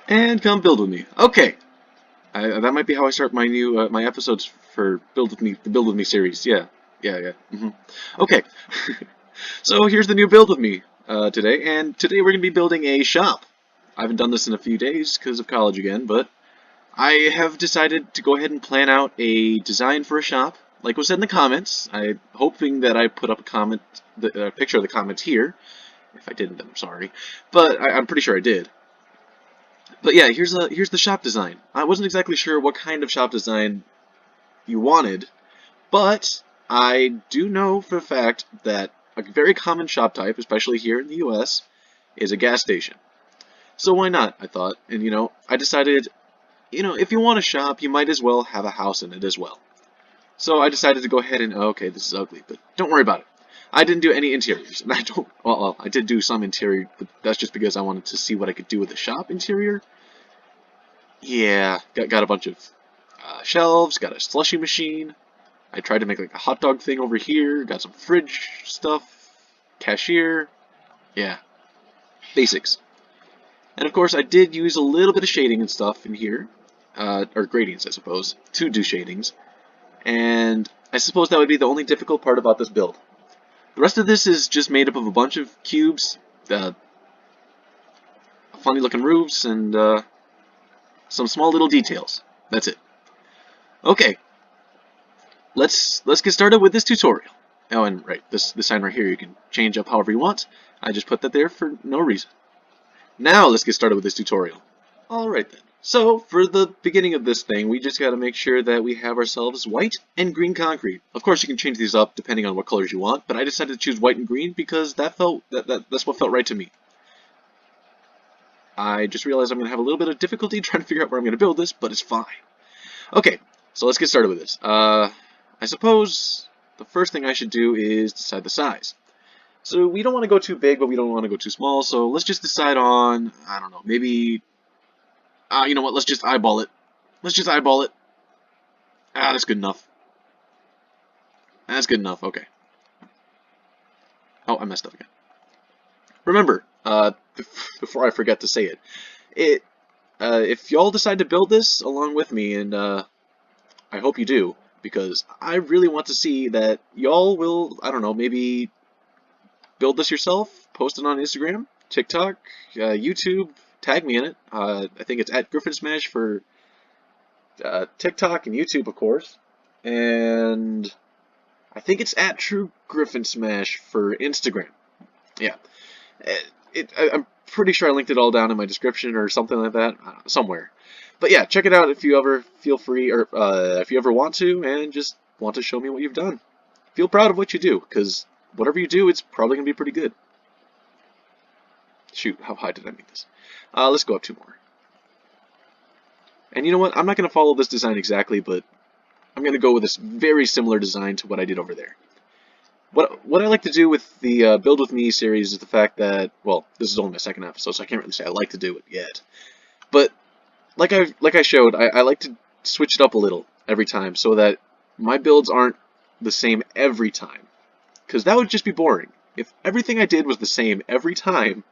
And come build with me. Okay, that might be how I start my new my episodes for Build with Me, the Build with Me series. Yeah, yeah. Okay, so here's the new Build with Me today, and today we're gonna be building a shop. I haven't done this in a few days because of college again, but I have decided to go ahead and plan out a design for a shop. Like was said in the comments, I'm hoping that I put up a picture of the comments here. If I didn't, then I'm sorry, but I'm pretty sure I did. But yeah, here's the shop design. I wasn't exactly sure what kind of shop design you wanted, but I do know for a fact that a very common shop type, especially here in the US, is a gas station. So why not, I thought. And I decided, if you want a shop, you might as well have a house in it as well. So I decided to go ahead and, okay, this is ugly, but don't worry about it. I didn't do any interiors, and I don't, well, I did do some interior, but that's just because I wanted to see what I could do with the shop interior. Yeah, got a bunch of shelves, got a slushy machine. I tried to make like a hot dog thing over here, got some fridge stuff, cashier. Yeah, basics. And of course, I did use a little bit of shading and stuff in here, or gradients, I suppose, to do shadings. And I suppose that would be the only difficult part about this build. The rest of this is just made up of a bunch of cubes, funny looking roofs, and some small little details. That's it. Okay, let's get started with this tutorial. Oh, and right, this sign right here you can change up however you want. I just put that there for no reason. Now let's get started with this tutorial. Alright then. So, for the beginning of this thing, we just gotta make sure that we have ourselves white and green concrete. Of course, you can change these up depending on what colors you want, but I decided to choose white and green because that's what felt right to me. I just realized I'm gonna have a little bit of difficulty trying to figure out where I'm gonna build this, but it's fine. Okay, so let's get started with this. I suppose the first thing I should do is decide the size. So we don't want to go too big, but we don't want to go too small, so let's just decide on, I don't know, maybe, you know what, let's just eyeball it. Let's just eyeball it. That's good enough. That's good enough, okay. Oh, I messed up again. Remember, before I forget to say if y'all decide to build this along with me, and I hope you do, because I really want to see that y'all will, I don't know, maybe build this yourself, post it on Instagram, TikTok, YouTube, tag me in it. I think it's at GriffonSmash for TikTok and YouTube, of course. And I think it's at True GriffonSmash for Instagram. Yeah. I'm pretty sure I linked it all down in my description or something like that, somewhere. But yeah, check it out if you ever feel free, or if you ever want to, and just want to show me what you've done. Feel proud of what you do, because whatever you do, it's probably going to be pretty good. Shoot, how high did I make this? Let's go up 2 more. And you know what? I'm not going to follow this design exactly, but I'm going to go with this very similar design to what I did over there. What I like to do with the Build With Me series is the fact that, well, this is only my second episode, so I can't really say I like to do it yet. But like I showed, I like to switch it up a little every time so that my builds aren't the same every time. Because that would just be boring. If everything I did was the same every time,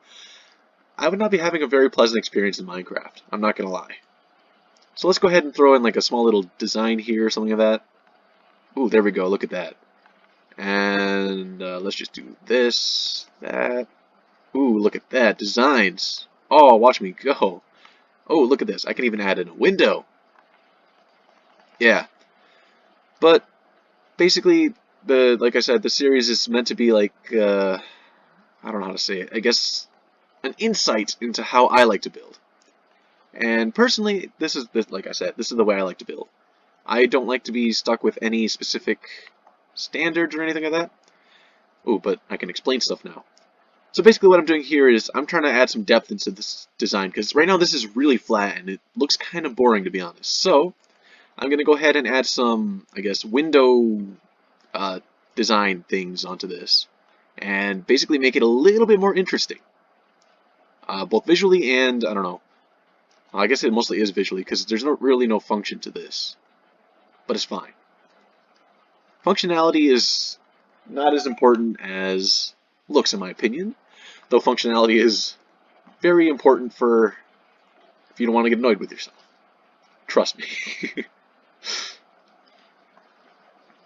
I would not be having a very pleasant experience in Minecraft. I'm not going to lie. So let's go ahead and throw in like a small little design here or something like that. Ooh, there we go. Look at that. And let's just do this, that. Ooh, look at that. Designs. Oh, watch me go. Oh, look at this. I can even add in a window. Yeah. But basically, like I said, the series is meant to be like, I don't know how to say it. I guess an insight into how I like to build. And personally, like I said, this is the way I like to build. I don't like to be stuck with any specific standards or anything like that. Ooh, but I can explain stuff now. So basically what I'm doing here is I'm trying to add some depth into this design, because right now this is really flat and it looks kind of boring, to be honest. So I'm going to go ahead and add some, I guess, window design things onto this, and basically make it a little bit more interesting. Both visually and, I don't know, I guess it mostly is visually, because there's really no function to this. But it's fine. Functionality is not as important as looks, in my opinion, though functionality is very important for if you don't want to get annoyed with yourself. Trust me.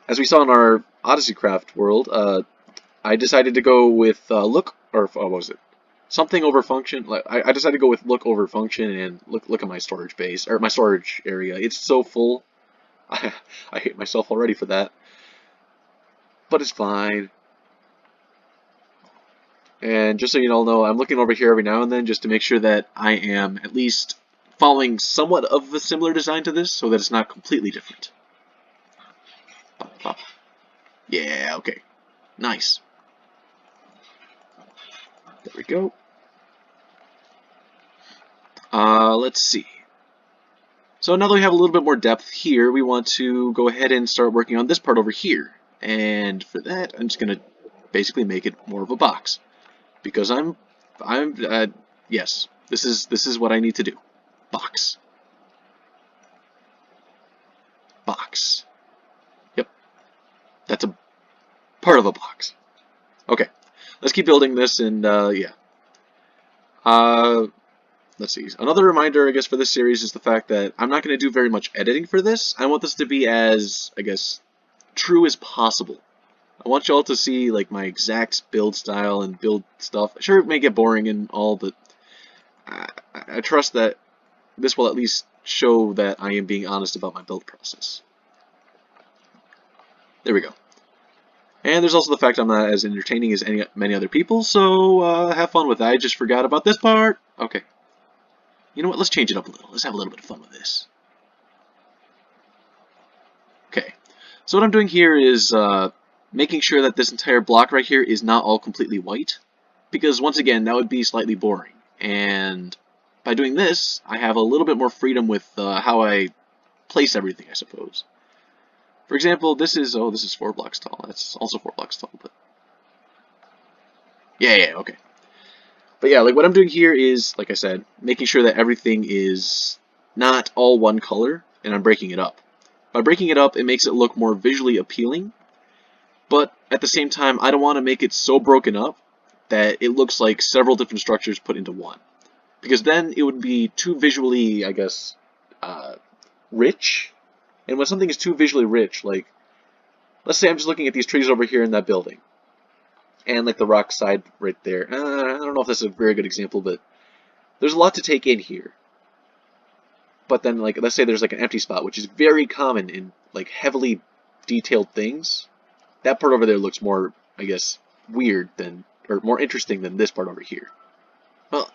As we saw in our Odyssey Craft world, I decided to go with look, or what was it? Something over function. Like I decided to go with look over function, and look at my storage base, or my storage area. It's so full. I hate myself already for that. But it's fine. And just so you all know, I'm looking over here every now and then just to make sure that I am at least following somewhat of a similar design to this, so that it's not completely different. Pop, pop. Yeah, okay. Nice. There we go. Let's see. So now that we have a little bit more depth here, we want to go ahead and start working on this part over here. And for that, I'm just going to basically make it more of a box. Because yes, this is what I need to do. Box. Box. Yep. That's a part of a box. Okay. Let's keep building this, and yeah. Let's see. Another reminder, I guess, for this series is the fact that I'm not going to do very much editing for this. I want this to be as, I guess, true as possible. I want y'all to see like my exact build style and build stuff. Sure, it may get boring and all, but I trust that this will at least show that I am being honest about my build process. There we go. And there's also the fact I'm not as entertaining as many other people, so have fun with that. I just forgot about this part. Okay. You know what? Let's change it up a little. Let's have a little bit of fun with this. Okay. So what I'm doing here is making sure that this entire block right here is not all completely white, because once again, that would be slightly boring. And by doing this, I have a little bit more freedom with how I place everything, I suppose. For example, this is 4 blocks tall. That's also 4 blocks tall, but yeah, okay. But yeah, like what I'm doing here is, like I said, making sure that everything is not all one color, and I'm breaking it up. By breaking it up, it makes it look more visually appealing, but at the same time, I don't want to make it so broken up that it looks like several different structures put into one. Because then it would be too visually, I guess, rich. And when something is too visually rich, like, let's say I'm just looking at these trees over here in that building. And like the rock side right there. I don't know if that's a very good example, but there's a lot to take in here. But then, like, let's say there's like an empty spot, which is very common in like heavily detailed things. That part over there looks more, I guess, weird than, or more interesting than this part over here. Well,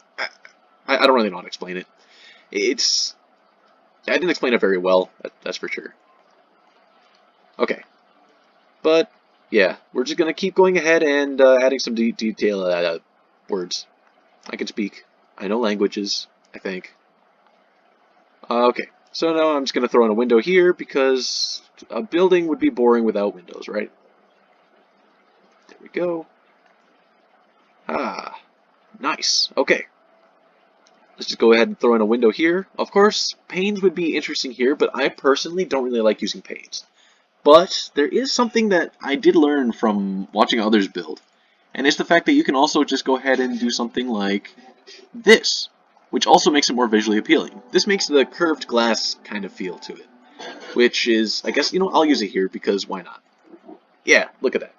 I don't really know how to explain it. I didn't explain it very well, that's for sure. Okay. But, yeah, we're just going to keep going ahead and adding some detail words. I can speak. I know languages, I think. Okay, so now I'm just going to throw in a window here because a building would be boring without windows, right? There we go. Ah, nice. Okay. Let's just go ahead and throw in a window here. Of course, panes would be interesting here, but I personally don't really like using panes. But there is something that I did learn from watching others build, and it's the fact that you can also just go ahead and do something like this, which also makes it more visually appealing. This makes the curved glass kind of feel to it, which is, I guess, I'll use it here because why not? Yeah, look at that.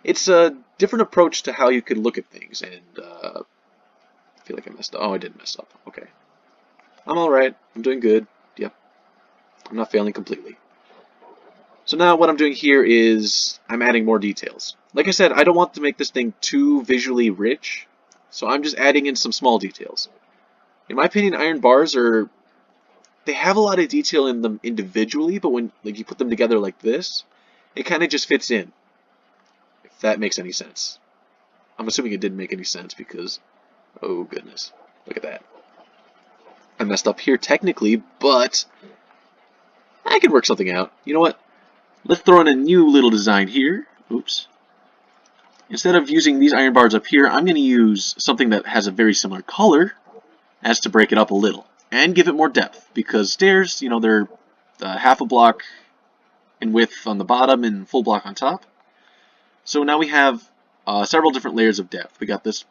It's a different approach to how you could look at things, and I feel like I messed up. Oh, I didn't mess up. Okay. I'm alright. I'm doing good. Yep. I'm not failing completely. So now what I'm doing here is I'm adding more details. Like I said, I don't want to make this thing too visually rich, so I'm just adding in some small details. In my opinion, iron bars they have a lot of detail in them individually, but when you put them together like this, it kind of just fits in. If that makes any sense. I'm assuming it didn't make any sense because, oh goodness, look at that. I messed up here technically, but I can work something out. You know what? Let's throw in a new little design here. Oops. Instead of using these iron bars up here, I'm going to use something that has a very similar color as to break it up a little and give it more depth, because stairs, they're half a block in width on the bottom and full block on top. So now we have several different layers of depth. We got this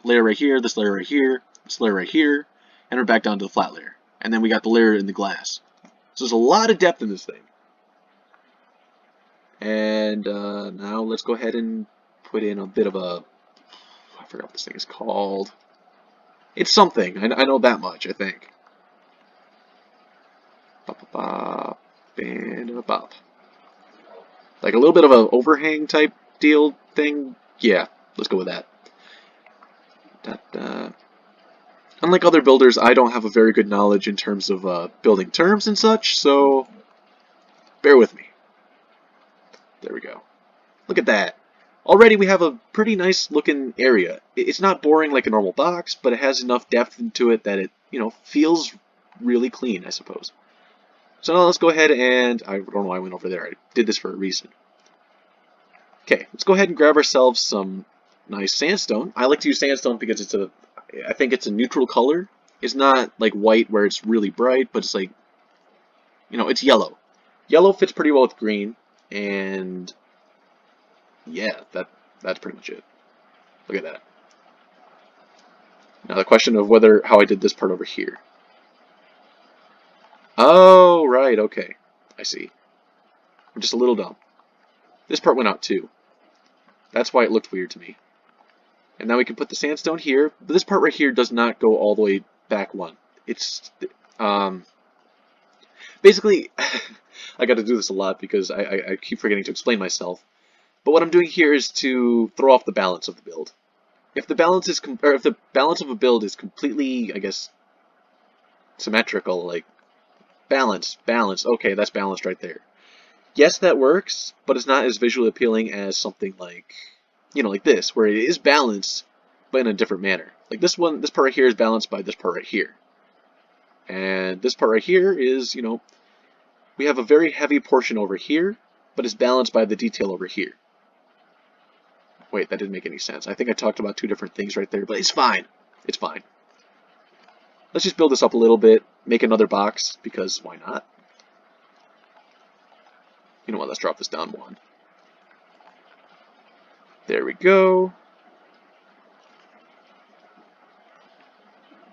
layer right here, this layer right here, this layer right here, and we're back down to the flat layer. And then we got the layer in the glass. So there's a lot of depth in this thing. And now let's go ahead and put in a bit of a... I forgot what this thing is called. It's something. I know that much, I think. Ba-ba-ba, bop. Like a little bit of an overhang type deal thing. Yeah, let's go with that. Unlike other builders, I don't have a very good knowledge in terms of building terms and such, so bear with me. There we go. Look at that. Already we have a pretty nice looking area. It's not boring like a normal box, but it has enough depth into it that it, feels really clean, I suppose. So now let's go ahead and, I don't know why I went over there, I did this for a reason. Okay, let's go ahead and grab ourselves some nice sandstone. I like to use sandstone because I think it's a neutral color. It's not like white where it's really bright, but it's like, it's yellow. Yellow fits pretty well with green, and yeah, that's pretty much it. Look at that. Now the question of how I did this part over here. Oh, right, okay. I see. I'm just a little dumb. This part went out too. That's why it looked weird to me. And now we can put the sandstone here. But this part right here does not go all the way back one. It's, basically, I got to do this a lot because I keep forgetting to explain myself. But what I'm doing here is to throw off the balance of the build. If the balance of a build is completely, I guess, symmetrical, like balance, okay, that's balanced right there. Yes, that works, but it's not as visually appealing as something like, like this, where it is balanced, but in a different manner. Like this part right here is balanced by this part right here. And this part right here is, we have a very heavy portion over here, but it's balanced by the detail over here. Wait, that didn't make any sense. I think I talked about two different things right there, but it's fine. It's fine. Let's just build this up a little bit, make another box, because why not? You know what, let's drop this down one. There we go.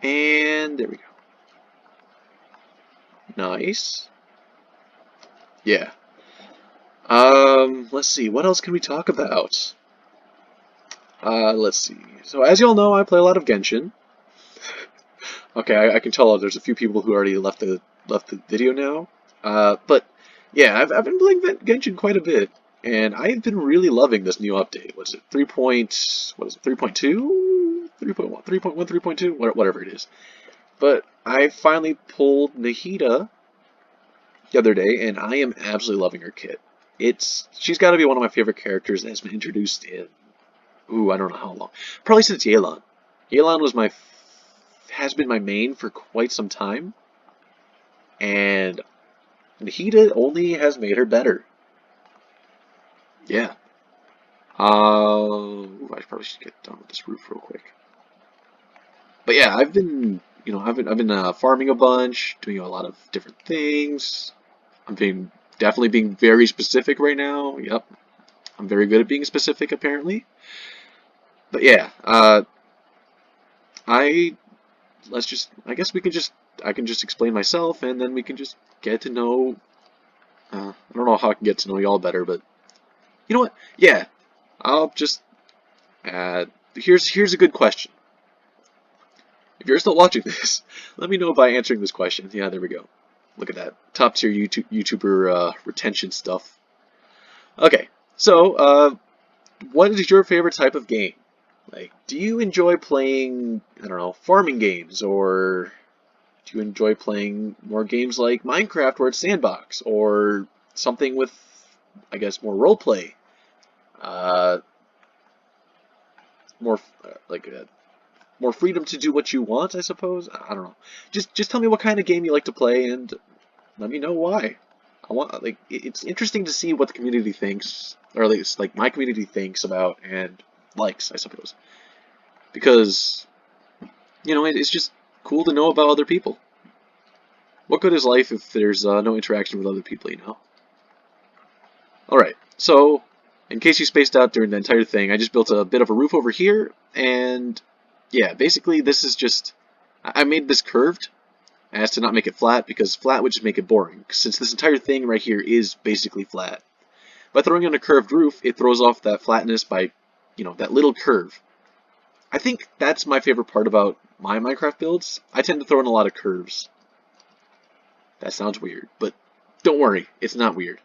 And there we go. Nice. Yeah. Let's see, what else can we talk about? Let's see. So as you all know, I play a lot of Genshin. Okay, I can tell there's a few people who already left the video now. But yeah, I've been playing Genshin quite a bit, and I've been really loving this new update. What is it? 3.2? 3.1, 3.1, 3.2? Whatever it is. But I finally pulled Nahida the other day, and I am absolutely loving her kit. She's got to be one of my favorite characters that has been introduced in, I don't know how long. Probably since Yelan. Yelan has been my main for quite some time, and Nahida only has made her better. Yeah. I probably should get done with this roof real quick. But yeah, I've been farming a bunch, doing a lot of different things. I'm definitely being very specific right now. Yep, I'm very good at being specific apparently. But yeah, I guess I can just explain myself, and then we can just get to know. I don't know how I can get to know y'all better, but you know what? Yeah, I'll just. Here's a good question. If you're still watching this, let me know by answering this question. Yeah, there we go. Look at that top tier YouTuber retention stuff. Okay, so what is your favorite type of game? Like, do you enjoy playing, I don't know, farming games, or do you enjoy playing more games like Minecraft where it's sandbox, or something with, I guess, more roleplay, more freedom to do what you want, I suppose. I don't know. Just tell me what kind of game you like to play, and let me know why. It's interesting to see what the community thinks, or at least like my community thinks about and likes, I suppose. Because it's just cool to know about other people. What good is life if there's no interaction with other people, Alright, so in case you spaced out during the entire thing, I just built a bit of a roof over here, and yeah, basically this is just, I made this curved as to not make it flat, because flat would just make it boring, since this entire thing right here is basically flat. By throwing in a curved roof, it throws off that flatness by, that little curve. I think that's my favorite part about my Minecraft builds. I tend to throw in a lot of curves. That sounds weird, but don't worry, it's not weird,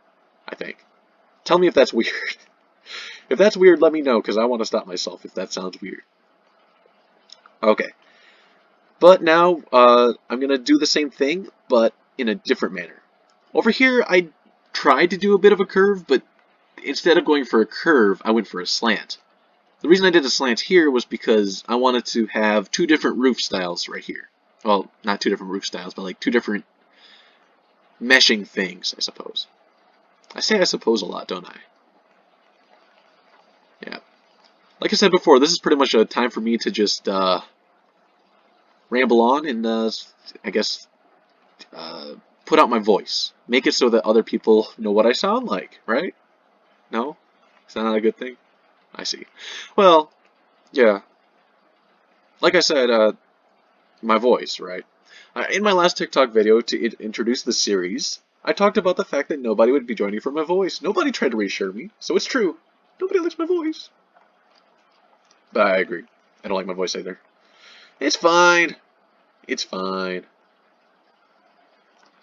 I think. Tell me if that's weird. If that's weird, let me know, because I want to stop myself if that sounds weird. Okay. But now, I'm going to do the same thing, but in a different manner. Over here, I tried to do a bit of a curve, but instead of going for a curve, I went for a slant. The reason I did a slant here was because I wanted to have two different roof styles right here. Well, not two different roof styles, but like two different meshing things, I suppose. I say I suppose a lot, don't I? Yeah. Like I said before, this is pretty much a time for me to just ramble on and, I guess, put out my voice. Make it so that other people know what I sound like, right? No? Is that not a good thing? I see. Well, yeah. Like I said, my voice, right? In my last TikTok video to introduce the series, I talked about the fact that nobody would be joining for my voice. Nobody tried to reassure me, so it's true. Nobody likes my voice. But I agree. I don't like my voice either. It's fine. It's fine.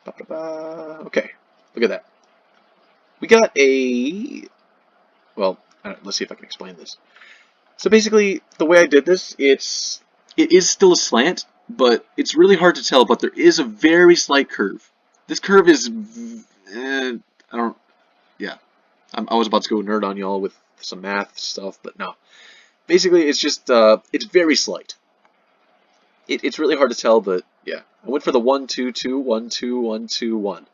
Okay, look at that. We got a... Well, let's see if I can explain this. So basically, the way I did this, it is still a slant, but it's really hard to tell, but there is a very slight curve. This curve is... I was about to go nerd on y'all with some math stuff, but no. Basically, it's just, it's very slight. It's really hard to tell, but yeah. I went for the 1, 2, 2, 1, 2, 1, 2, 1.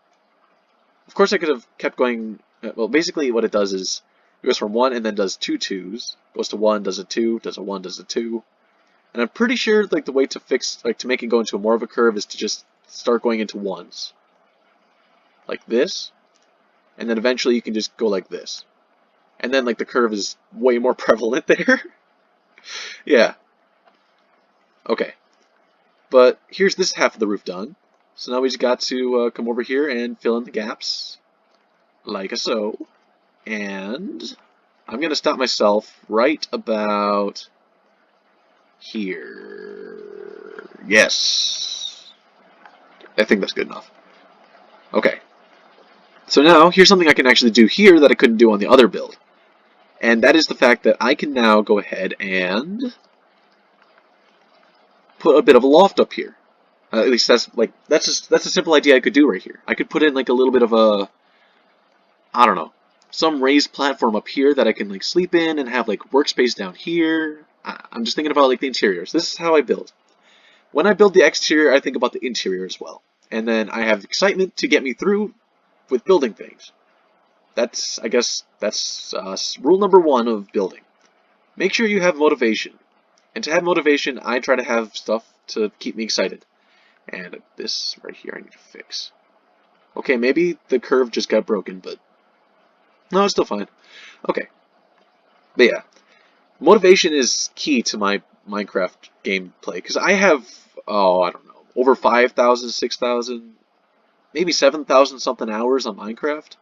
Of course, I could have kept going. Well, basically, what it does is it goes from 1 and then does 2 2s. Goes to 1, does a 2, does a 1, does a 2. And I'm pretty sure like the way to fix, like to make it go into more of a curve is to just start going into 1s. Like this. And then eventually you can just go like this. And then like the curve is way more prevalent there. Yeah. Okay. But here's this half of the roof done. So now we just got to come over here and fill in the gaps. Like so. And I'm going to stop myself right about here. Yes. I think that's good enough. Okay. So now, here's something I can actually do here that I couldn't do on the other build. And that is the fact that I can now go ahead and put a bit of a loft up here. At least that's a simple idea I could do right here. I could put in like a little bit of a, I don't know, some raised platform up here that I can like sleep in and have like workspace down here. I'm just thinking about like the interiors. This is how I build. When I build the exterior, I think about the interior as well. And then I have excitement to get me through with building things. I guess that's rule number 1 of building. Make sure you have motivation. And to have motivation, I try to have stuff to keep me excited. And this right here I need to fix. Okay, maybe the curve just got broken, but no, it's still fine. Okay. But yeah, motivation is key to my Minecraft gameplay, because I have, I don't know, over 5,000, 6,000, maybe 7,000 something hours on Minecraft.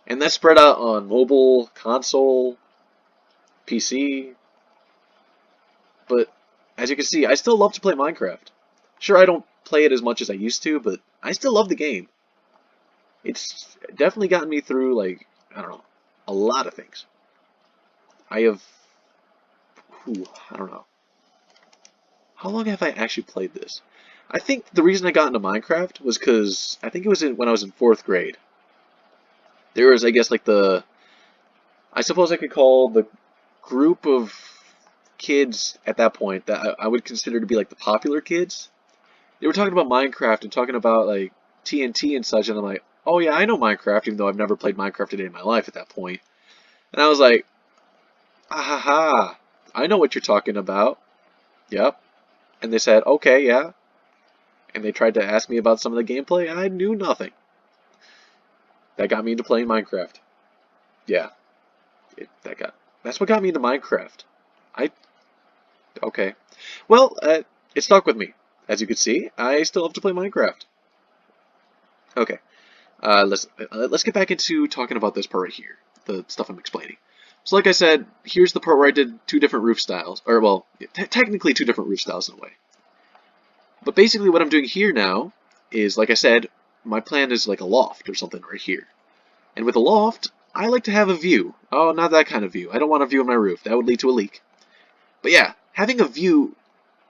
And that's spread out on mobile, console, PC. But as you can see, I still love to play Minecraft. Sure, I don't play it as much as I used to, but I still love the game. It's definitely gotten me through, like, I don't know, a lot of things. I have, I don't know. How long have I actually played this? I think the reason I got into Minecraft was because, I think it was when I was in 4th grade. There was, I guess, like I suppose I could call the group of kids at that point that I would consider to be like the popular kids. They were talking about Minecraft and talking about like TNT and such, and I'm like, oh yeah, I know Minecraft, even though I've never played Minecraft a day in my life at that point. And I was like, ah ha ha, I know what you're talking about. Yep. And they said, okay, yeah. And they tried to ask me about some of the gameplay, and I knew nothing. That got me into playing Minecraft. Yeah. That's what got me into Minecraft. Okay. Well, it stuck with me. as you can see, I still have to play Minecraft. Okay, let's get back into talking about this part right here, the stuff I'm explaining. So like I said, here's the part where I did two different roof styles, or well, technically two different roof styles in a way. But basically what I'm doing here now is, like I said, my plan is like a loft or something right here. And with a loft, I like to have a view. Oh, not that kind of view. I don't want a view on my roof. That would lead to a leak. But yeah, having a view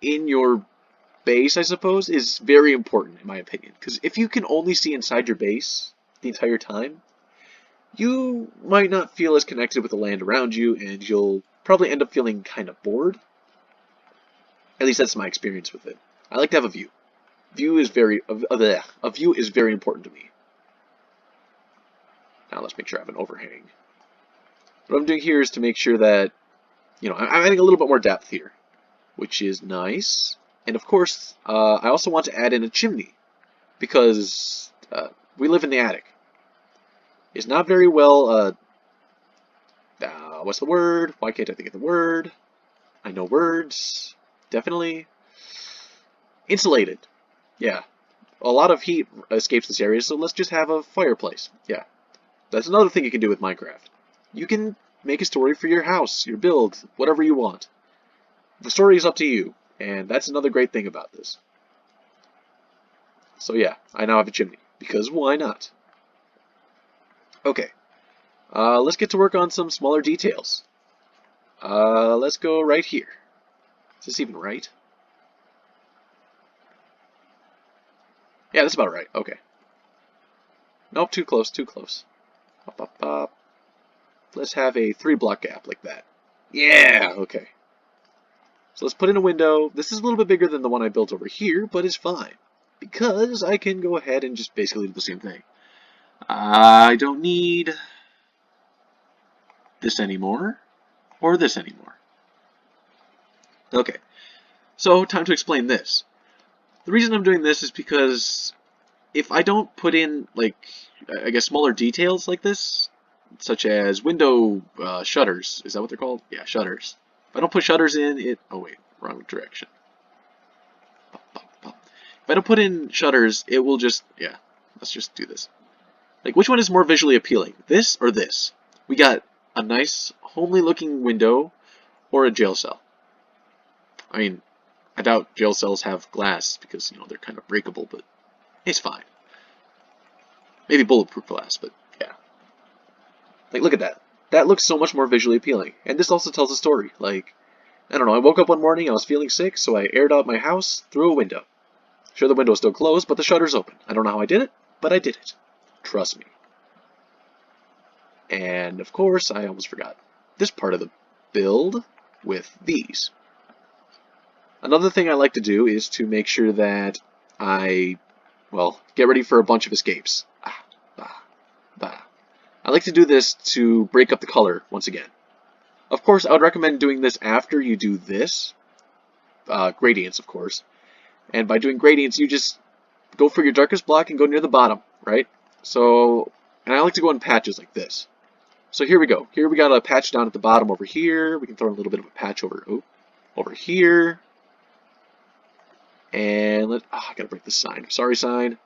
in your base, I suppose, is very important in my opinion. Because if you can only see inside your base the entire time, you might not feel as connected with the land around you, and you'll probably end up feeling kind of bored. At least that's my experience with it. I like to have a view. A view is very important to me. Now let's make sure I have an overhang. What I'm doing here is to make sure that, you know, I'm adding a little bit more depth here, which is nice. And of course, I also want to add in a chimney, because we live in the attic. It's not very well, what's the word? Why can't I think of the word? I know words. Definitely. Insulated. Yeah. A lot of heat escapes this area, so let's just have a fireplace. Yeah. That's another thing you can do with Minecraft. You can make a story for your house, your build, whatever you want. The story is up to you, and that's another great thing about this. So yeah, I now have a chimney, because why not? Okay, let's get to work on some smaller details. Let's go right here. Is this even right? Yeah, that's about right. Okay. Nope, too close, too close. Up, up, up. Let's have a 3-block gap like that. Yeah, okay. So let's put in a window. This is a little bit bigger than the one I built over here, but it's fine, because I can go ahead and just basically do the same thing. I don't need this anymore, or this anymore. Okay, so time to explain this. The reason I'm doing this is because if I don't put in, like, I guess smaller details like this, such as window shutters, is that what they're called? Yeah, shutters. If I don't put shutters in, oh wait, wrong direction. If I don't put in shutters, it will just, yeah, let's just do this. Like, which one is more visually appealing, this or this? We got a nice, homely looking window, or a jail cell. I mean, I doubt jail cells have glass because, you know, they're kind of breakable, but it's fine. Maybe bulletproof glass, but yeah. Like, look at that. That looks so much more visually appealing. And this also tells a story. Like, I don't know, I woke up one morning, I was feeling sick, so I aired out my house through a window. Sure, the window's still closed, but the shutter's open. I don't know how I did it, but I did it. Trust me. And, of course, I almost forgot this part of the build with these. Another thing I like to do is to make sure that I, well, get ready for a bunch of escapes. I like to do this to break up the color once again. Of course, I would recommend doing this after you do this. Gradients, of course. And by doing gradients, you just go for your darkest block and go near the bottom, right? So, and I like to go in patches like this. So here we go. Here we got a patch down at the bottom over here. We can throw a little bit of a patch over here. And I gotta break this sign. Sorry, sign.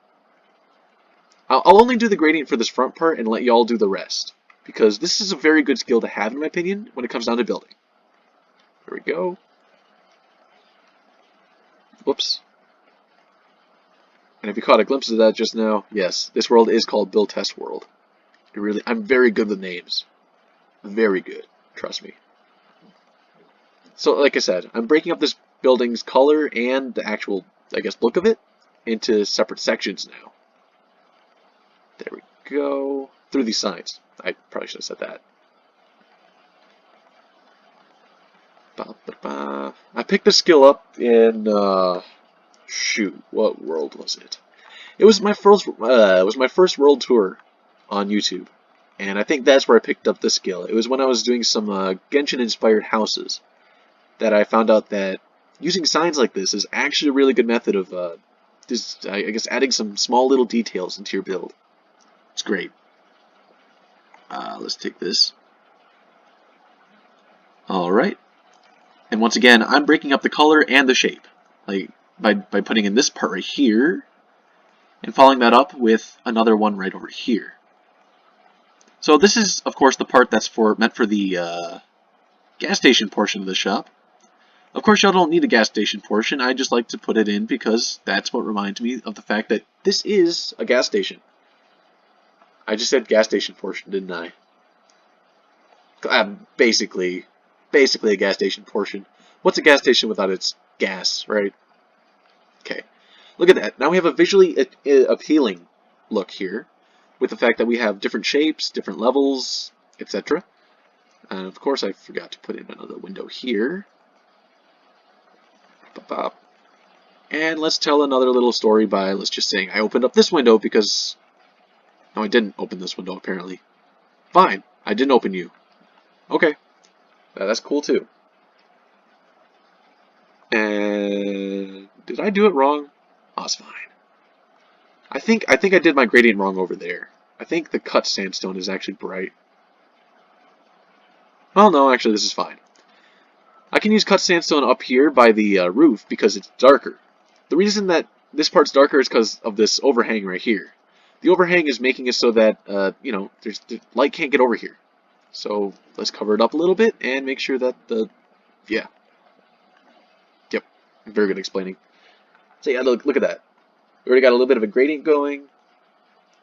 I'll only do the gradient for this front part and let y'all do the rest, because this is a very good skill to have, in my opinion, when it comes down to building. There we go. Whoops. And if you caught a glimpse of that just now, yes, this world is called Build Test World. I'm very good with names. Very good. Trust me. So, like I said, I'm breaking up this building's color and the actual, I guess, look of it into separate sections now. There we go. Through these signs. I probably should have said that. I picked this skill up in, shoot, what world was it? It was my first world tour on YouTube, and I think that's where I picked up the skill. It was when I was doing some Genshin-inspired houses that I found out that using signs like this is actually a really good method of just, I guess, adding some small little details into your build. It's great. Let's take this. Alright. And once again, I'm breaking up the color and the shape. Like, by putting in this part right here, and following that up with another one right over here. So this is, of course, the part that's meant for the gas station portion of the shop. Of course, y'all don't need a gas station portion. I just like to put it in because that's what reminds me of the fact that this is a gas station. I just said gas station portion, didn't I? Basically a gas station portion. What's a gas station without its gas, right? Okay, look at that. Now we have a visually appealing look here, with the fact that we have different shapes, different levels, etc. And of course, I forgot to put in another window here. And let's tell another little story by, let's just saying, I opened up this window because... No, I didn't open this window, apparently. Fine, I didn't open you. Okay, that's cool too. And did I do it wrong? Oh, it's fine. I think I did my gradient wrong over there. I think the cut sandstone is actually bright. Oh no, actually this is fine. I can use cut sandstone up here by the roof because it's darker. The reason that this part's darker is because of this overhang right here. The overhang is making it so that, you know, the light can't get over here. So let's cover it up a little bit and make sure that yeah. Yep, very good explaining. So yeah, look at that. We already got a little bit of a gradient going.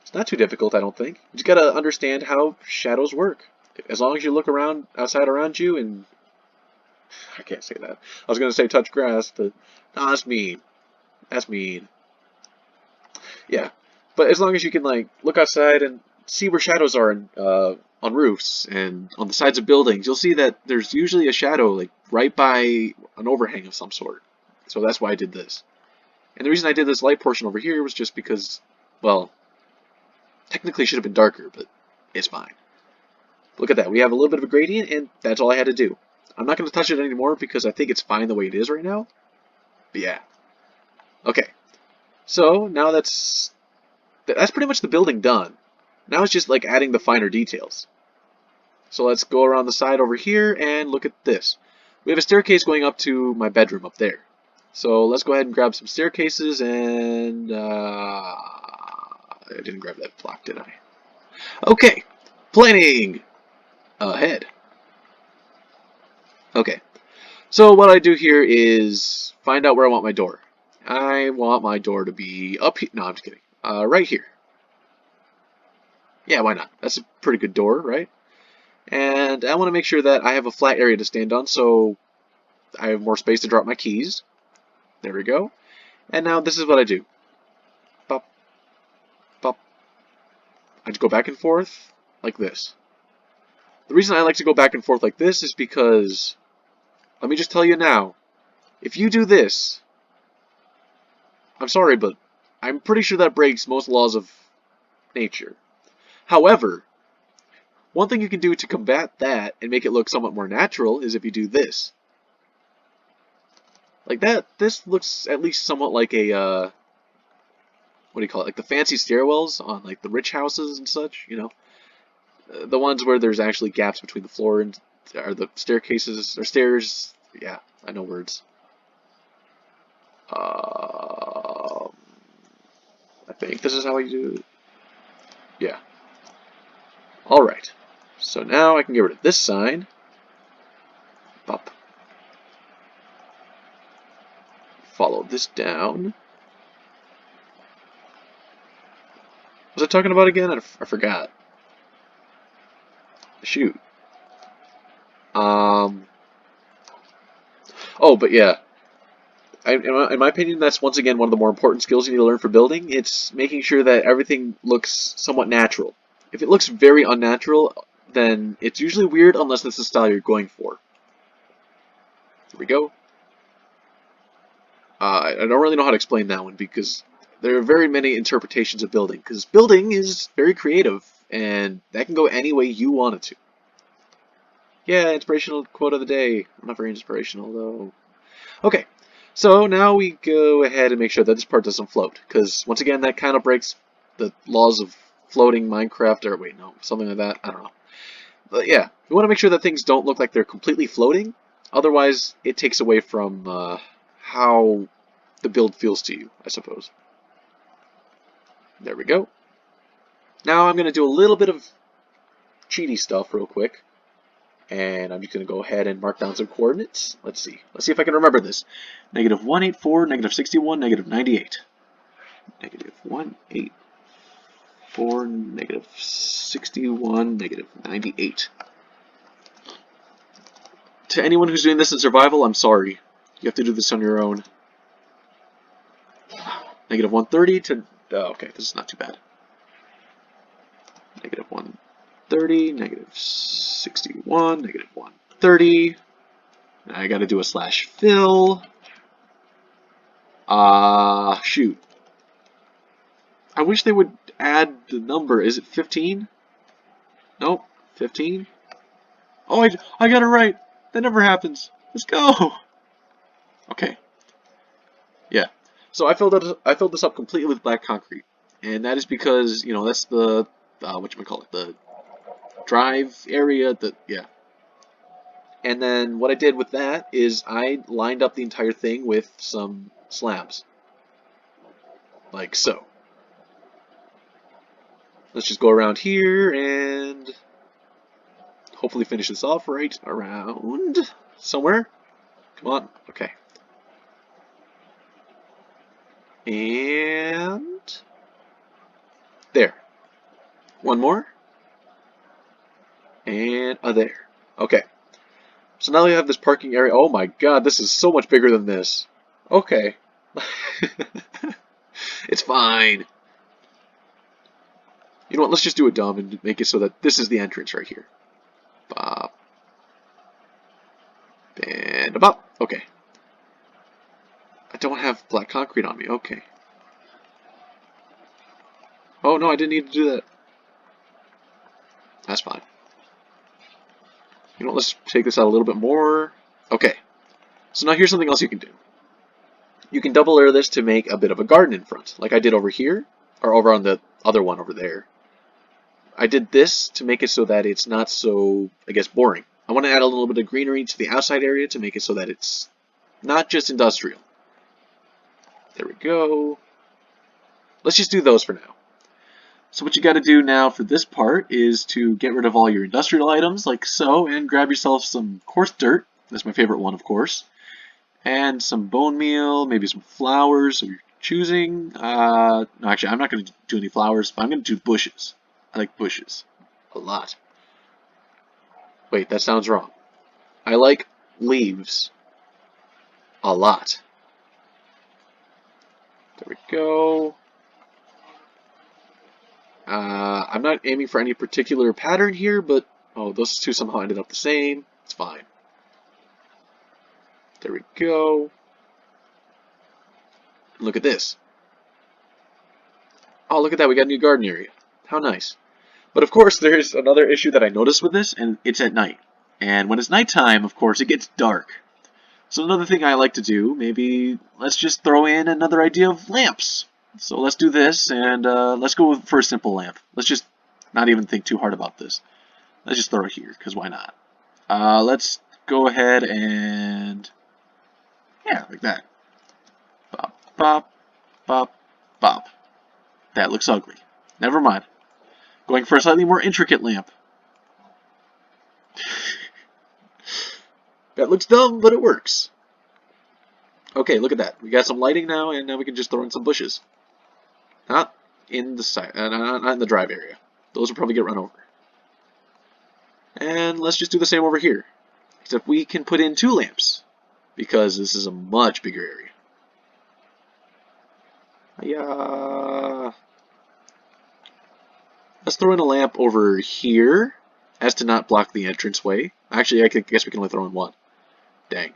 It's not too difficult, I don't think. You just gotta understand how shadows work. As long as you look around, outside around you, and I can't say that. I was gonna say touch grass, but no, that's mean. That's mean. Yeah, but as long as you can like look outside and see where shadows are on roofs and on the sides of buildings, you'll see that there's usually a shadow like right by an overhang of some sort. So that's why I did this. And the reason I did this light portion over here was just because, well, technically it should have been darker, but it's fine. Look at that. We have a little bit of a gradient, and that's all I had to do. I'm not going to touch it anymore because I think it's fine the way it is right now. But yeah. Okay. So now that's pretty much the building done. Now it's just like adding the finer details. So let's go around the side over here and look at this. We have a staircase going up to my bedroom up there. So let's go ahead and grab some staircases and I didn't grab that block, did I? Okay, planning ahead. Okay, so what I do here is find out where I want my door. I want my door to be up here. No, I'm just kidding. Right here. Yeah, why not? That's a pretty good door, right? And I want to make sure that I have a flat area to stand on, so I have more space to drop my keys. There we go. And now this is what I do. Pop, pop. I just go back and forth like this. The reason I like to go back and forth like this is because, let me just tell you now, if you do this, I'm sorry, but I'm pretty sure that breaks most laws of nature. However, one thing you can do to combat that and make it look somewhat more natural is if you do this. Like that, this looks at least somewhat like a, what do you call it, like the fancy stairwells on like the rich houses and such, you know? The ones where there's actually gaps between the floor and, or the staircases, or stairs, yeah, I know words. I think this is how I do it. Yeah. Alright, so now I can get rid of this sign. Up. Follow this down. Was I talking about again? I forgot. Shoot. Oh, but yeah. In my opinion, that's once again one of the more important skills you need to learn for building. It's making sure that everything looks somewhat natural. If it looks very unnatural, then it's usually weird unless that's the style you're going for. Here we go. I don't really know how to explain that one because there are very many interpretations of building. Because building is very creative, and that can go any way you want it to. Yeah, inspirational quote of the day. I'm not very inspirational, though. Okay, so now we go ahead and make sure that this part doesn't float. Because, once again, that kind of breaks the laws of floating Minecraft, or wait, no, something like that. I don't know. But yeah, we want to make sure that things don't look like they're completely floating. Otherwise, it takes away from the build feels to you, I suppose. There we go. Now I'm going to do a little bit of cheaty stuff real quick. And I'm just going to go ahead and mark down some coordinates. Let's see. Let's see if I can remember this. Negative 184, negative 61, negative 98. Negative 184, negative 61, negative 98. To anyone who's doing this in survival, I'm sorry. You have to do this on your own. Negative 130 to... okay, this is not too bad. Negative 130, negative 61, negative 130. I gotta do a slash fill. Shoot. I wish they would add the number. Is it 15? Nope, 15. Oh, I got it right. That never happens. Let's go. Okay. Yeah. So I filled this up completely with black concrete, and that is because, you know, that's the whatchamacallit, the drive area. Yeah. And then what I did with that is I lined up the entire thing with some slabs, like so. Let's just go around here and hopefully finish this off right around somewhere. Come on. Okay. And there. One more. And there. Okay. So now we have this parking area. Oh my god, this is so much bigger than this. Okay. It's fine. You know what, let's just do it dumb and make it so that this is the entrance right here. Bop. And a bop. Okay. I don't have black concrete on me. Okay. Oh no, I didn't need to do that. That's fine. You know what, let's take this out a little bit more. Okay. So now here's something else you can do. You can double layer this to make a bit of a garden in front, like I did over here, or over on the other one over there. I did this to make it so that it's not so, I guess, boring. I want to add a little bit of greenery to the outside area to make it so that it's not just industrial. There we go. Let's just do those for now. So what you got to do now for this part is to get rid of all your industrial items, like so, and grab yourself some coarse dirt. That's my favorite one, of course. And some bone meal, maybe some flowers of your choosing. No, actually, I'm not going to do any flowers, but I'm going to do bushes. I like bushes a lot. Wait, that sounds wrong. I like leaves a lot. There we go. I'm not aiming for any particular pattern here, but oh, those two somehow ended up the same. It's fine. There we go. Look at this. Oh, look at that. We got a new garden area. How nice. But of course, there's another issue that I noticed with this, and it's at night. And when it's nighttime, of course, it gets dark. So another thing I like to do, maybe let's just throw in another idea of lamps. So let's do this, and let's go for a simple lamp. Let's just not even think too hard about this. Let's just throw it here, because why not? Let's go ahead and... yeah, like that. Bop, bop, bop, bop. That looks ugly. Never mind. Going for a slightly more intricate lamp. That looks dumb, but it works. Okay, look at that. We got some lighting now, and now we can just throw in some bushes. Not in the side, not in the drive area. Those will probably get run over. And let's just do the same over here. Except we can put in 2 lamps, because this is a much bigger area. Yeah. Let's throw in a lamp over here, as to not block the entranceway. Actually, I guess we can only throw in 1. Dang.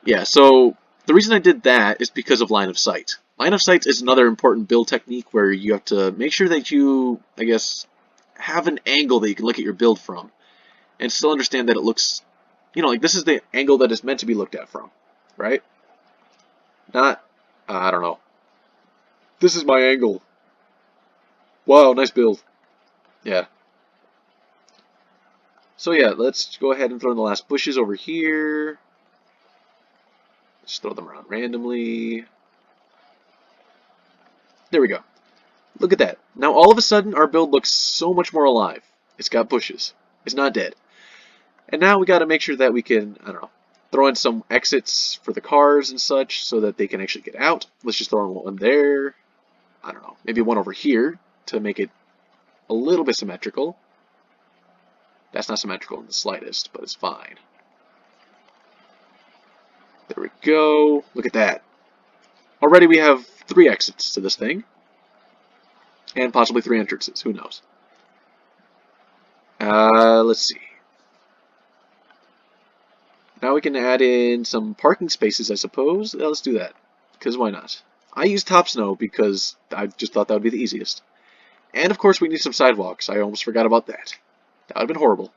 Yeah, so the reason I did that is because of line of sight. Line of sight is another important build technique where you have to make sure that you, I guess, have an angle that you can look at your build from, and still understand that it looks, you know, like this is the angle that is meant to be looked at from, right? Not, I don't know. This is my angle. Wow, nice build. Yeah. So yeah, let's go ahead and throw in the last bushes over here. Just throw them around randomly. There we go. Look at that. Now all of a sudden our build looks so much more alive. It's got bushes. It's not dead. And now we got to make sure that we can, I don't know, throw in some exits for the cars and such so that they can actually get out. Let's just throw in one there. I don't know, maybe one over here to make it a little bit symmetrical. That's not symmetrical in the slightest, but it's fine. There we go. Look at that. Already we have 3 exits to this thing. And possibly 3 entrances. Who knows? Let's see. Now we can add in some parking spaces, I suppose. Yeah, let's do that. Because why not? I use top snow because I just thought that would be the easiest. And of course we need some sidewalks. I almost forgot about that. That would have been horrible.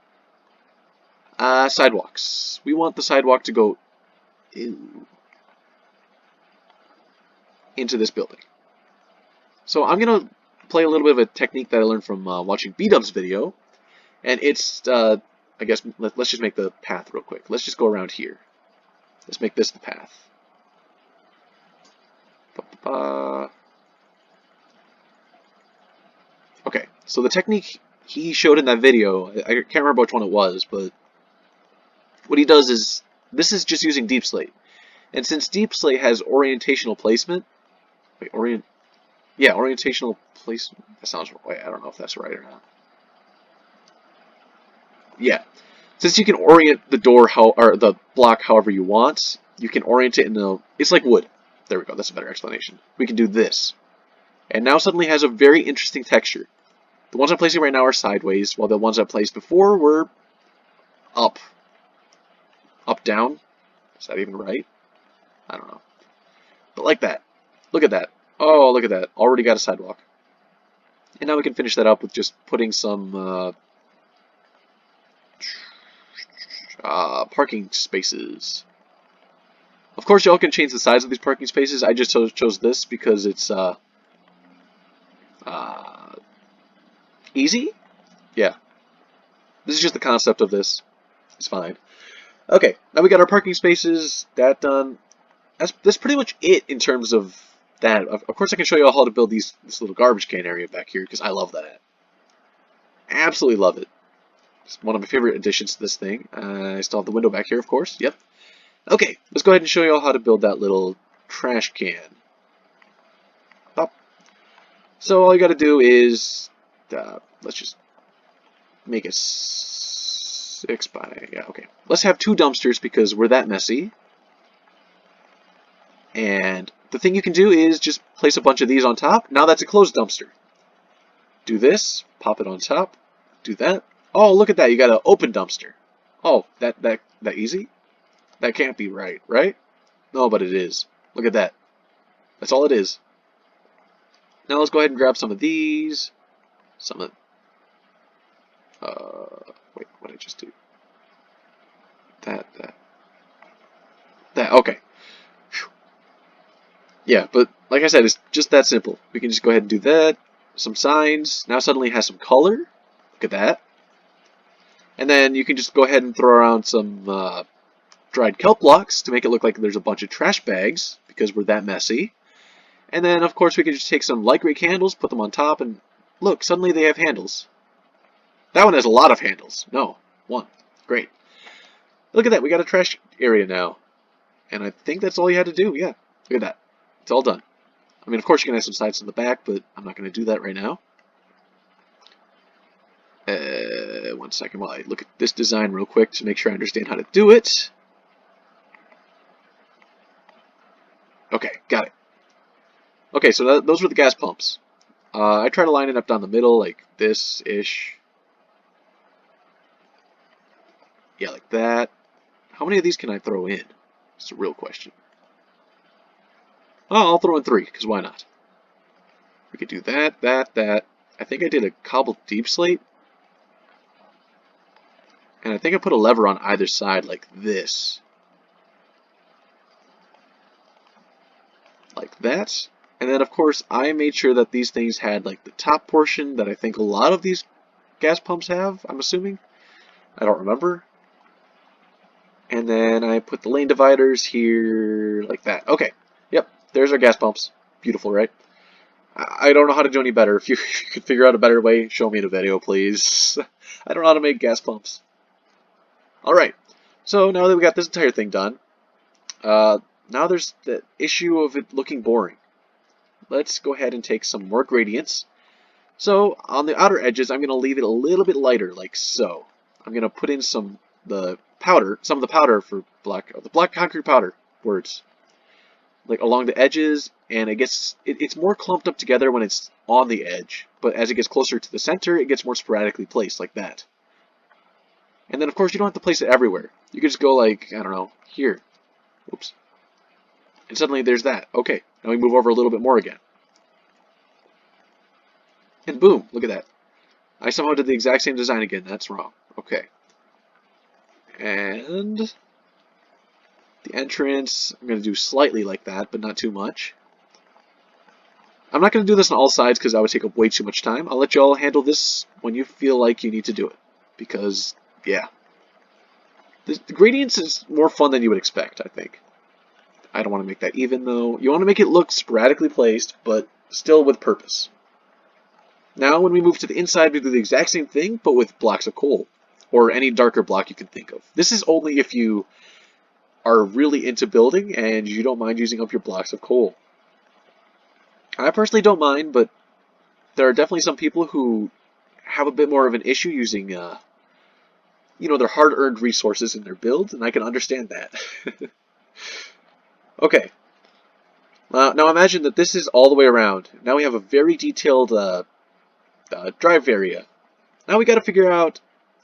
Sidewalks. We want the sidewalk to go into this building. So I'm going to play a little bit of a technique that I learned from watching B-Dub's video. And it's, I guess, let's just make the path real quick. Let's just go around here. Let's make this the path. Okay, so the technique he showed in that video, I can't remember which one it was, but what he does is, this is just using Deep Slate. And since Deep Slate has orientational placement, orientational placement, that sounds right, I don't know if that's right or not. Yeah, since you can orient the door or the block however you want, you can orient it in it's like wood. There we go, that's a better explanation. We can do this. And now suddenly has a very interesting texture. The ones I'm placing right now are sideways, while the ones I placed before were up. Up, down? Is that even right? I don't know. But like that. Look at that. Oh, look at that. Already got a sidewalk. And now we can finish that up with just putting some parking spaces. Of course, y'all can change the size of these parking spaces. I just chose this because it's easy? Yeah. This is just the concept of this. It's fine. Okay, now we got our parking spaces. That done. That's pretty much it in terms of that. Of course, I can show you all how to build this little garbage can area back here because I love that. Absolutely love it. It's one of my favorite additions to this thing. I still have the window back here, of course. Yep. Okay, let's go ahead and show you all how to build that little trash can. Pop. So all you got to do is, let's just make it 6 by, yeah, okay. Let's have 2 dumpsters because we're that messy. And the thing you can do is just place a bunch of these on top. Now that's a closed dumpster. Do this, pop it on top, do that. Oh, look at that, you got an open dumpster. Oh, that easy? That can't be right, right? No, but it is. Look at that. That's all it is. Now let's go ahead and grab some of these. Some of... wait, what did I just do? That, okay. Whew. Yeah, but like I said, it's just that simple. We can just go ahead and do that. Some signs. Now suddenly it has some color. Look at that. And then you can just go ahead and throw around some dried kelp blocks to make it look like there's a bunch of trash bags because we're that messy. And then, of course, we can just take some light gray candles, put them on top, and look, suddenly they have handles. That one has a lot of handles. No, 1. Great. Look at that, we got a trash area now. And I think that's all you had to do, yeah. Look at that. It's all done. I mean, of course you can have some sides in the back, but I'm not going to do that right now. 1 second while I look at this design real quick to make sure I understand how to do it. Okay, got it. Okay, so those were the gas pumps. I try to line it up down the middle like this-ish. Yeah, like that. How many of these can I throw in? It's a real question. Oh, I'll throw in 3, because why not? We could do that, that. I think I did a cobbled deep slate. And I think I put a lever on either side like this. Like that. And then, of course, I made sure that these things had like the top portion that I think a lot of these gas pumps have, I'm assuming. I don't remember. And then I put the lane dividers here like that. Okay. Yep. There's our gas pumps. Beautiful, right? I don't know how to do any better. If you could figure out a better way, show me in a video, please. I don't know how to make gas pumps. Alright. So now that we got this entire thing done, now there's the issue of it looking boring. Let's go ahead and take some more gradients. So on the outer edges, I'm going to leave it a little bit lighter, like so. I'm going to put in some of the powder for the black concrete powder words, like along the edges, and it's more clumped up together when it's on the edge, but as it gets closer to the center, it gets more sporadically placed like that. And then of course you don't have to place it everywhere. You could just go like, I don't know, here. Oops. And suddenly there's that. Okay, now we move over a little bit more again. And boom, look at that. I somehow did the exact same design again. That's wrong. Okay. And the entrance, I'm going to do slightly like that, but not too much. I'm not going to do this on all sides because that would take up way too much time. I'll let you all handle this when you feel like you need to do it. Because, yeah. The gradients is more fun than you would expect, I think. I don't want to make that even, though. You want to make it look sporadically placed, but still with purpose. Now, when we move to the inside, we do the exact same thing, but with blocks of coal. Or any darker block you can think of. This is only if you are really into building and you don't mind using up your blocks of coal. I personally don't mind, but there are definitely some people who have a bit more of an issue using, their hard-earned resources in their build, and I can understand that. Okay. Now imagine that this is all the way around. Now we have a very detailed drive area. Now we got to figure out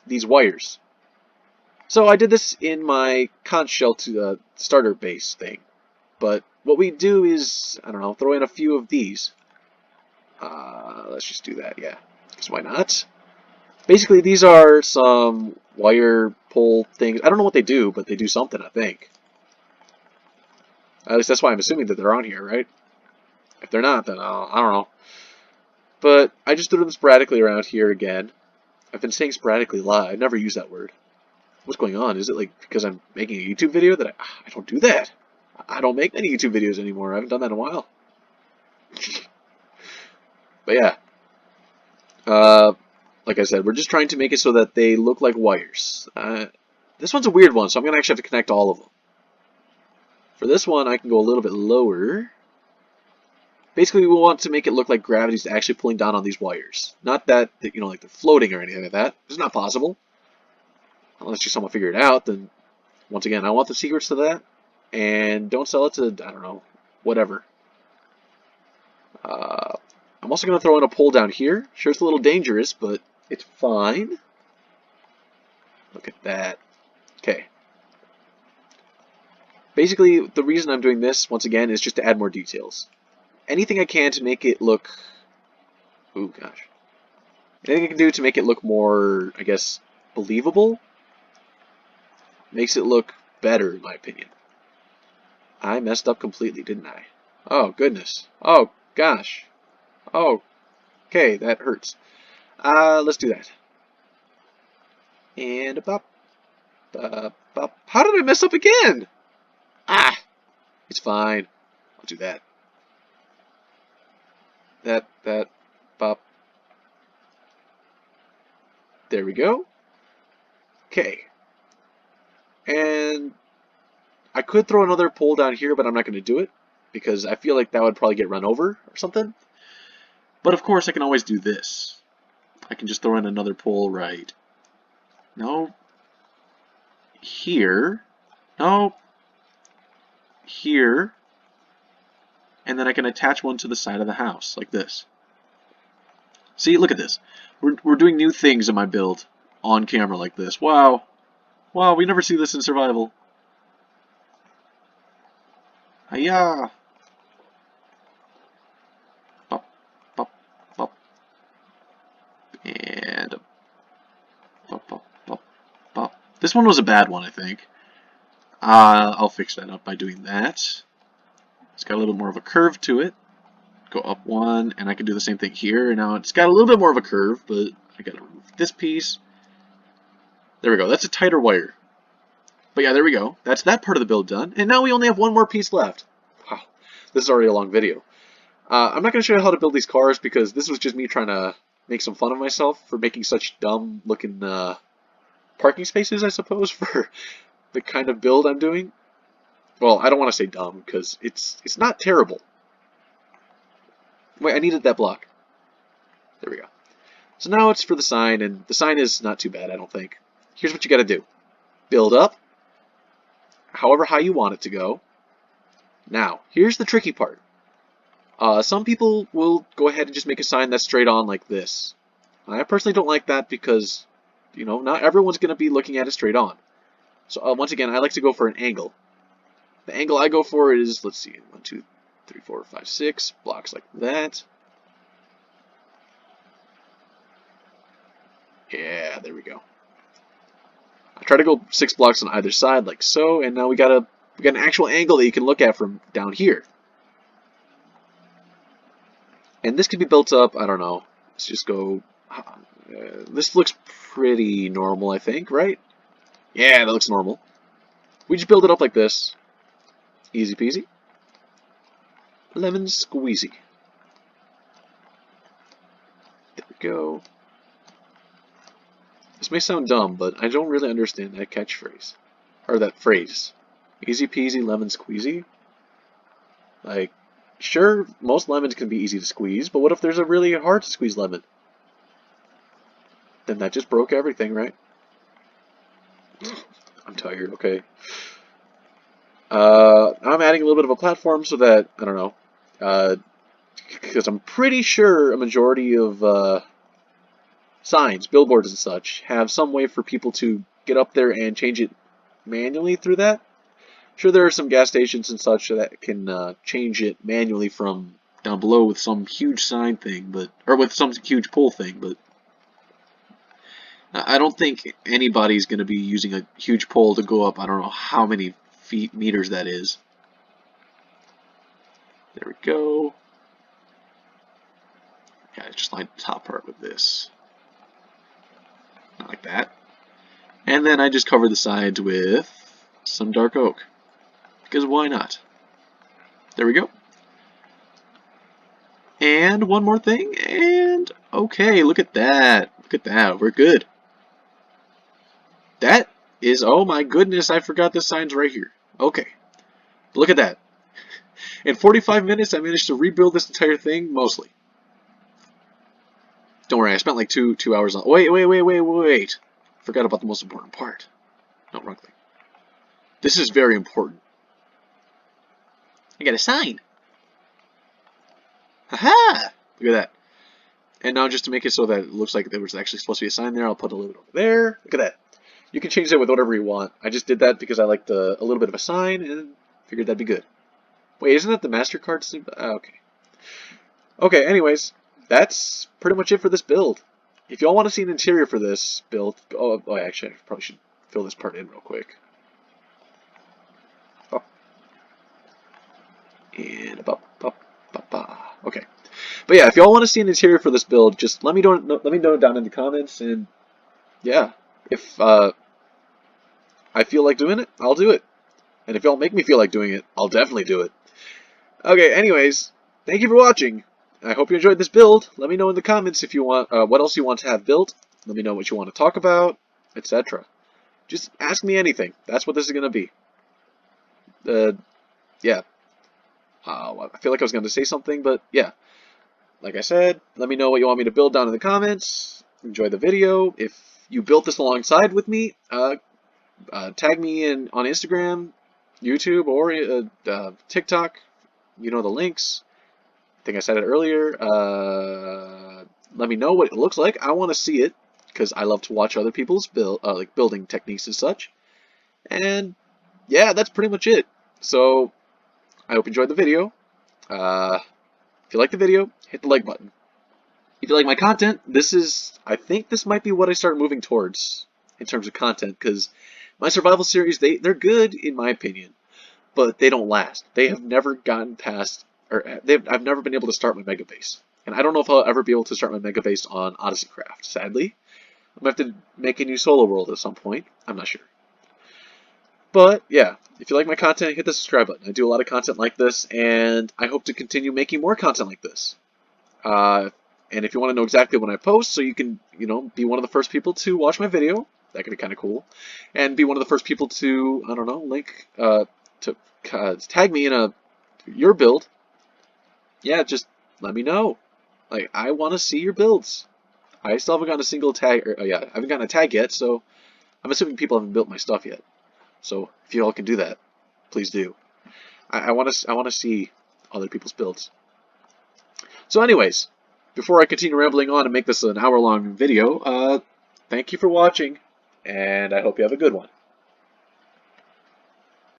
these wires. So I did this in my conch shell to the starter base thing. But what we do is, I don't know, throw in a few of these. Let's just do that, yeah. Because why not? Basically, these are some wire pull things. I don't know what they do, but they do something, I think. At least that's why I'm assuming that they're on here, right? If they're not, then I don't know. But I just threw them sporadically around here again. I've been saying sporadically a lot. I've never used that word. What's going on? Is it like because I'm making a YouTube video that I don't do that? I don't make many YouTube videos anymore. I haven't done that in a while. But yeah. Like I said, we're just trying to make it so that they look like wires. This one's a weird one, so I'm going to actually have to connect all of them. For this one, I can go a little bit lower. Basically, we want to make it look like gravity's actually pulling down on these wires. Not that, like they're floating or anything like that. It's not possible. Unless you someone figure it out, then once again, I want the secrets to that. And don't sell it to, I don't know, whatever. I'm also going to throw in a pole down here. Sure, it's a little dangerous, but it's fine. Look at that. Okay. Basically, the reason I'm doing this, once again, is just to add more details. Anything I can to make it look... Ooh, gosh. Anything I can do to make it look more, I guess, believable, makes it look better, in my opinion. I messed up completely, didn't I? Oh, goodness. Oh, gosh. Oh, okay, that hurts. Let's do that. And a bop. Bop. How did I mess up again? Ah! It's fine. I'll do that. That, bop. There we go. Okay. And I could throw another pole down here, but I'm not going to do it because I feel like that would probably get run over or something. But of course, I can always do this. I can just throw in another pole right. No. Here. No. Here. And then I can attach one to the side of the house, like this. See, look at this. We're doing new things in my build on camera like this. Wow. Wow, we never see this in survival. Hiya! Bop, bop, bop. And bop, bop, bop, bop. This one was a bad one, I think. I'll fix that up by doing that. It's got a little more of a curve to it. Go up one, and I can do the same thing here. Now it's got a little bit more of a curve, but I gotta remove this piece. There we go. That's a tighter wire. But yeah, there we go. That's that part of the build done. And now we only have one more piece left. Wow, this is already a long video. I'm not going to show you how to build these cars because this was just me trying to make some fun of myself for making such dumb looking parking spaces, I suppose, for the kind of build I'm doing. Well, I don't want to say dumb because it's not terrible. Wait, I needed that block. There we go. So now it's for the sign, and the sign is not too bad, I don't think. Here's what you got to do. Build up, however high you want it to go. Now, here's the tricky part. Some people will go ahead and just make a sign that's straight on like this. I personally don't like that because, you know, not everyone's going to be looking at it straight on. So once again, I like to go for an angle. The angle I go for is, let's see, 1, 2, 3, 4, 5, 6 blocks like that. Yeah, there we go. I try to go 6 blocks on either side like so, and now we got an actual angle that you can look at from down here. And this can be built up, I don't know. Let's just go. This looks pretty normal, I think, right? Yeah, that looks normal. We just build it up like this. Easy peasy. Lemon squeezy. There we go. This may sound dumb, but I don't really understand that catchphrase. Or that phrase. Easy peasy lemon squeezy? Like, sure, most lemons can be easy to squeeze, but what if there's a really hard to squeeze lemon? Then that just broke everything, right? I'm tired, okay. I'm adding a little bit of a platform so that, I don't know, because I'm pretty sure a majority of signs, billboards and such, have some way for people to get up there and change it manually through that. Sure, there are some gas stations and such that can change it manually from down below with some huge sign thing, or with some huge pole thing, but I don't think anybody's going to be using a huge pole to go up, I don't know how many meters that is. There we go. Yeah, just line the top part with this. Not like that. And then I just cover the sides with some dark oak. Because why not? There we go. And one more thing, and okay, look at that. Look at that, we're good. That is, oh my goodness, I forgot the signs right here. Okay, look at that. In 45 minutes, I managed to rebuild this entire thing, mostly. Don't worry, I spent like two hours on. Wait. Forgot about the most important part. No, wrong thing. This is very important. I got a sign. Haha! Look at that. And now just to make it so that it looks like there was actually supposed to be a sign there, I'll put a little bit over there. Look at that. You can change that with whatever you want. I just did that because I liked a little bit of a sign and figured that'd be good. Wait, isn't that the MasterCard? Okay. Okay, anyways, that's pretty much it for this build. If y'all want to see an interior for this build, actually, I probably should fill this part in real quick. Oh. And okay. But yeah, if y'all want to see an interior for this build, just let me know down in the comments, and yeah, if I feel like doing it, I'll do it. And if y'all make me feel like doing it, I'll definitely do it. Okay, anyways, thank you for watching. I hope you enjoyed this build. Let me know in the comments if you want what else you want to have built. Let me know what you want to talk about, etc. Just ask me anything. That's what this is going to be. Yeah. I feel like I was going to say something, but yeah. Like I said, let me know what you want me to build down in the comments. Enjoy the video. If you built this alongside with me, tag me on Instagram, YouTube, or TikTok. You know the links. I think I said it earlier. Let me know what it looks like. I want to see it because I love to watch other people's building techniques and such. And yeah, that's pretty much it. So I hope you enjoyed the video. If you like the video, hit the like button. If you like my content, I think this might be what I start moving towards in terms of content, because my survival series, they're good in my opinion, but they don't last. They have never gotten past, I've never been able to start my mega base. And I don't know if I'll ever be able to start my mega base on Odyssey Craft, sadly. I'm going to have to make a new solo world at some point. I'm not sure. But yeah, if you like my content, hit the subscribe button. I do a lot of content like this, and I hope to continue making more content like this. And if you want to know exactly when I post, so you can, be one of the first people to watch my video, that could be kind of cool, and be one of the first people to, I don't know, link, to tag me in your build. Yeah, just let me know. Like, I want to see your builds. I still haven't gotten a single tag, or yeah, I haven't gotten a tag yet, so I'm assuming people haven't built my stuff yet. So if you all can do that, please do. I want to see other people's builds. So anyways, before I continue rambling on and make this an hour-long video, thank you for watching, and I hope you have a good one.